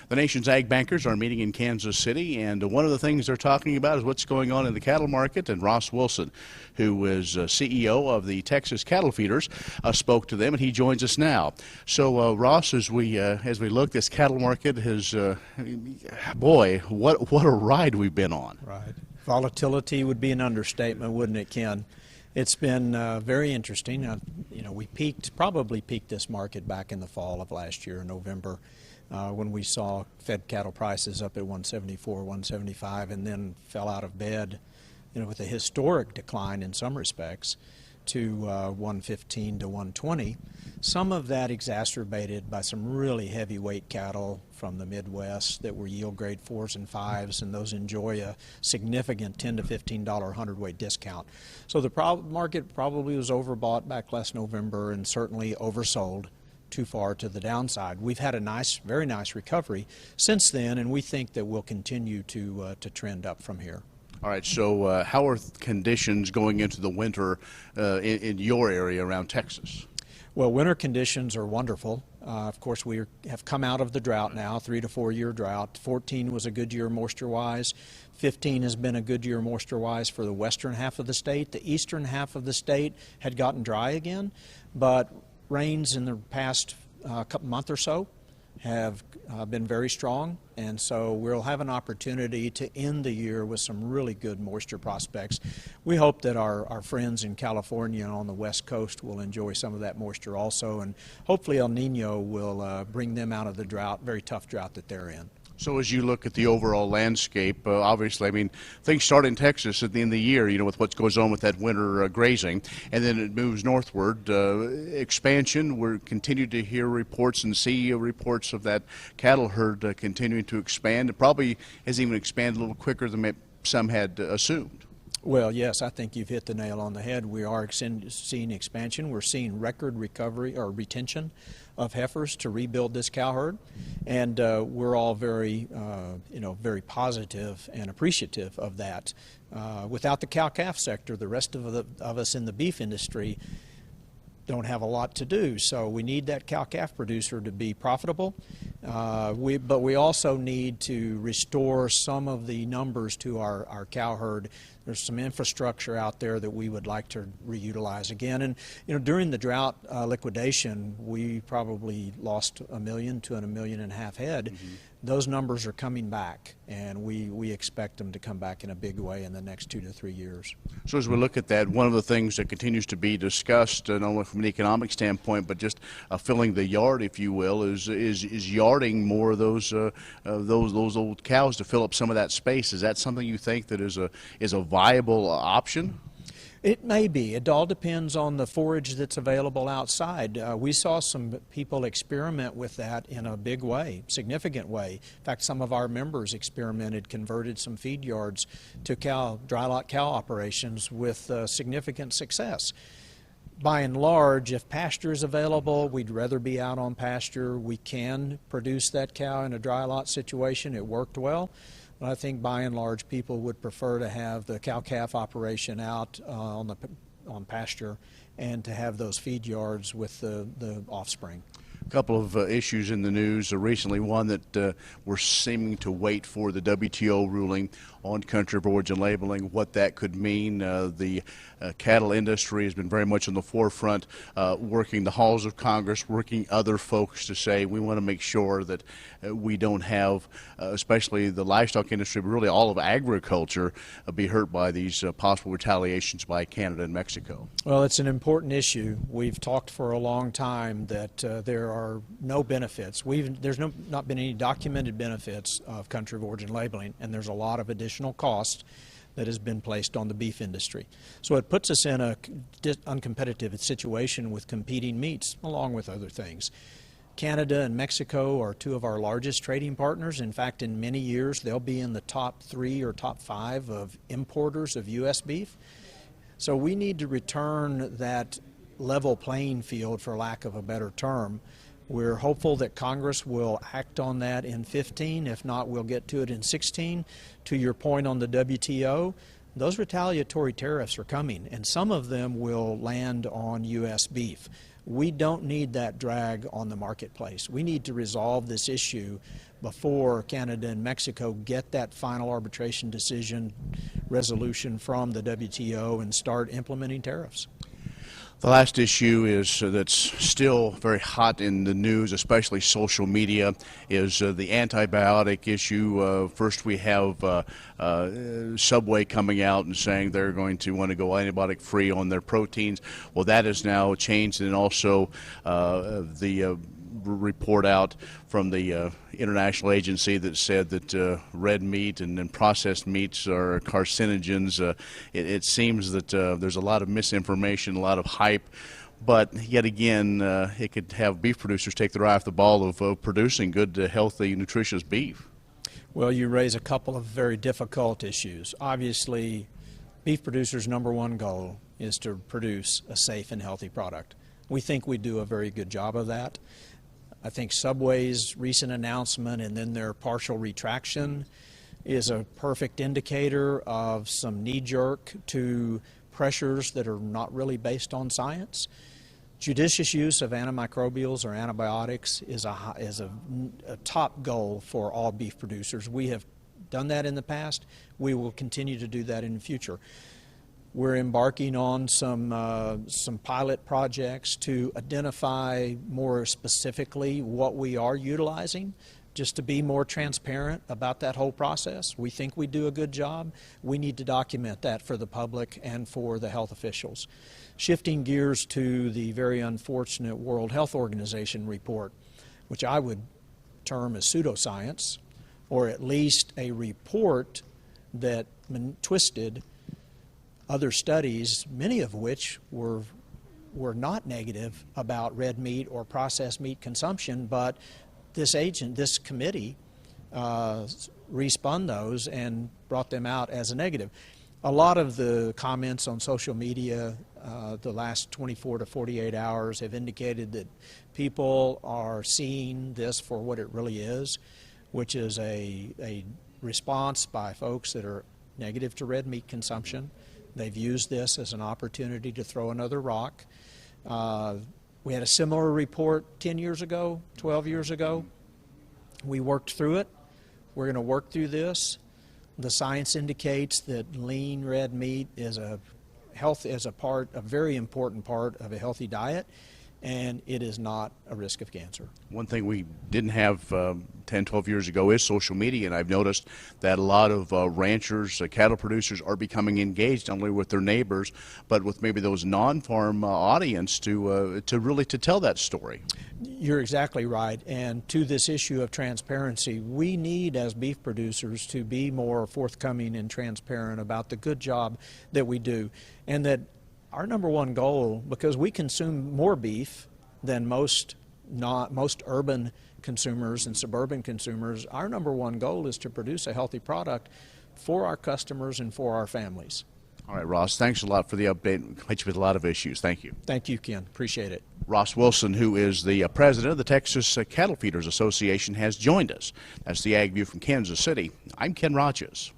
The nation's ag bankers are meeting in Kansas City, and one of the things they're talking about is what's going on in the cattle market. And Ross Wilson, who is CEO of the Texas Cattle Feeders, spoke to them, and he joins us now. So, Ross, as we look, this cattle market has, boy, what a ride we've been on. Right. Volatility would be an understatement, wouldn't it, Ken? It's been very interesting. We probably peaked this market back in the fall of last year, November, when we saw fed cattle prices up at 174, 175, and then fell out of bed, with a historic decline in some respects to 115 to 120. Some of that exacerbated by some really heavyweight cattle from the Midwest that were yield grade 4s and 5s, and those enjoy a significant $10 to $15 hundredweight discount. So the market probably was overbought back last November and certainly oversold too far to the downside. We've had a very nice recovery since then, and we think that we'll continue to trend up from here. All right, so how are conditions going into the winter in your area around Texas? Well, winter conditions are wonderful. Of course, we have come out of the drought now, 3 to 4 year drought. 14 was a good year moisture-wise. 15 has been a good year moisture-wise for the western half of the state. The eastern half of the state had gotten dry again, but rains in the past month or so have been very strong, and so we'll have an opportunity to end the year with some really good moisture prospects. We hope that our friends in California and on the West Coast will enjoy some of that moisture also, and hopefully El Nino will bring them out of the drought, very tough drought that they're in. So as you look at the overall landscape, obviously, I mean, things start in Texas at the end of the year, with what goes on with that winter grazing, and then it moves northward. Expansion, we're continuing to hear reports and see reports of that cattle herd continuing to expand. It probably has even expanded a little quicker than some had assumed. Well, yes, I think you've hit the nail on the head. We are seeing expansion. We're seeing record recovery or retention of heifers to rebuild this cow herd, and we're all very positive and appreciative of that. Without the cow-calf sector, the rest of us in the beef industry don't have a lot to do, so we need that cow-calf producer to be profitable. But we also need to restore some of the numbers to our cow herd. There's some infrastructure out there that we would like to reutilize again. And during the drought liquidation, we probably lost 1 million to 1.5 million head. Mm-hmm. Those numbers are coming back, and we expect them to come back in a big way in the next 2 to 3 years. So as we look at that, one of the things that continues to be discussed, not only from an economic standpoint, but just filling the yard, if you will, is yarding more of those old cows to fill up some of that space. Is that something you think that is a viable option? It may be. It all depends on the forage that's available outside. We saw some people experiment with that in a big way, significant way. In fact, some of our members experimented, converted some feed yards to dry lot cow operations with significant success. By and large, if pasture is available, we'd rather be out on pasture. We can produce that cow in a dry lot situation. It worked well. But I think by and large people would prefer to have the cow-calf operation out on pasture and to have those feed yards with the offspring. A couple of issues in the news recently. One that we're seeming to wait for the WTO ruling on country of origin labeling, what that could mean. The cattle industry has been very much on the forefront, working the halls of Congress, working other folks to say we want to make sure that we don't have, especially the livestock industry, but really all of agriculture, be hurt by these possible retaliations by Canada and Mexico. Well, it's an important issue. We've talked for a long time that there are no benefits. There's not been any documented benefits of country of origin labeling, and there's a lot of additional cost that has been placed on the beef industry. So it puts us in a uncompetitive situation with competing meats, along with other things. Canada and Mexico are two of our largest trading partners. In fact, in many years, they'll be in the top 3 or top 5 of importers of U.S. beef. So we need to return that level playing field, for lack of a better term. We're hopeful that Congress will act on that in 15. If not, we'll get to it in 16. To your point on the WTO, those retaliatory tariffs are coming, and some of them will land on U.S. beef. We don't need that drag on the marketplace. We need to resolve this issue before Canada and Mexico get that final arbitration decision resolution from the WTO and start implementing tariffs. The last issue is that's still very hot in the news, especially social media, is the antibiotic issue. First, we have Subway coming out and saying they're going to want to go antibiotic-free on their proteins. Well, that has now changed, and also the report out from the international agency that said that red meat and processed meats are carcinogens. It seems that there's a lot of misinformation, a lot of hype, but yet again, it could have beef producers take their eye off the ball of producing good, healthy, nutritious beef. Well, you raise a couple of very difficult issues. Obviously, beef producers' number one goal is to produce a safe and healthy product. We think we do a very good job of that. I think Subway's recent announcement and then their partial retraction is a perfect indicator of some knee-jerk to pressures that are not really based on science. Judicious use of antimicrobials or antibiotics is a top goal for all beef producers. We have done that in the past. We will continue to do that in the future. We're embarking on some pilot projects to identify more specifically what we are utilizing, just to be more transparent about that whole process. We think we do a good job. We need to document that for the public and for the health officials. Shifting gears to the very unfortunate World Health Organization report, which I would term as pseudoscience, or at least a report that twisted other studies, many of which were not negative about red meat or processed meat consumption, but this committee respun those and brought them out as a negative. A lot of the comments on social media the last 24 to 48 hours have indicated that people are seeing this for what it really is, which is a response by folks that are negative to red meat consumption. They've used this as an opportunity to throw another rock. We had a similar report 10 years ago, 12 years ago. We worked through it. We're going to work through this. The science indicates that lean red meat is a very important part of a healthy diet, and it is not a risk of cancer. One thing we didn't have 10, 12 years ago is social media, and I've noticed that a lot of ranchers, cattle producers are becoming engaged not only with their neighbors, but with maybe those non-farm audience to really tell that story. You're exactly right, and to this issue of transparency, we need as beef producers to be more forthcoming and transparent about the good job that we do, and that our number one goal, because we consume more beef than most urban consumers and suburban consumers, our number one goal is to produce a healthy product for our customers and for our families. All right, Ross, thanks a lot for the update. Hit you with a lot of issues. Thank you. Thank you, Ken. Appreciate it. Ross Wilson, who is the president of the Texas Cattle Feeders Association, has joined us. That's the Ag View from Kansas City. I'm Ken Rogers.